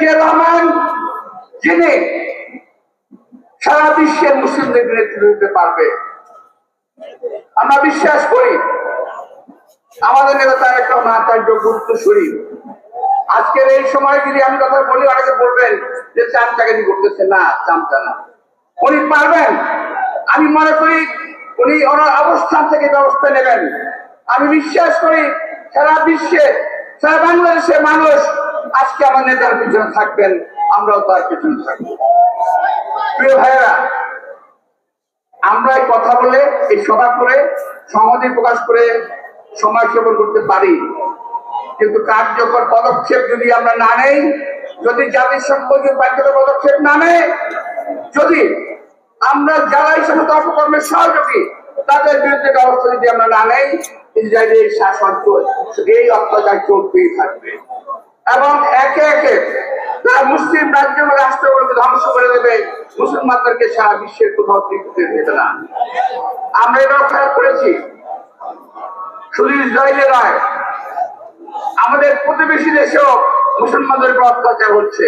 জিয়া রহমান, যিনি সারা বিশ্বের মুসলিমদের নেতৃত্ব দিতে পারবে। আমরা বিশ্বাস করি আমাদের নেতা তারেক রহমান আচার্য গুরুত্বশরী। আজকের এই সময় যদি আমি কথা বলি, অনেকে বলবেন যে চামচাগিরি করতেছে। না, চামচা না, উনি পারবেন। আমি মনে করি উনি ওনার অবস্থান থেকে ব্যবস্থা নেবেন। আমি বিশ্বাস করি সারা বিশ্বে, সারা বাংলাদেশের মানুষ আজকে আমার নেতার পিছনে থাকবেন, আমরাও তার পিছনে থাকবো। প্রিয় ভাইয়েরা, আমরা এই কথা বলে, এই সভা করে, সংহতি প্রকাশ করে সময় সেবন করতে পারি, কিন্তু কার্যকর পদক্ষেপ যদি আমরা না নেই, যদি জাতিসংঘ কার্যকর পদক্ষেপ না নেয়, যদি আমরা যারা এই সমস্ত অপকর্মের সহযোগী তাদের বিরুদ্ধে ব্যবস্থা যদি আমরা না নেই, ইসরায়েলের শাসন এই অত্যাচার চলতেই থাকবে এবং একে একে তারা মুসলিম রাজ্য রাষ্ট্রগুলোকে ধ্বংস করে দেবে। মুসলমানদেরকে সারা বিশ্বের কোথাও টিকতে দেবে না। আমরা এটাও খেয়াল করেছি, শুধু ইসরায়েলে নয়, আমাদের প্রতিবেশী দেশেও মুসলমানদের উপর অত্যাচার হচ্ছে।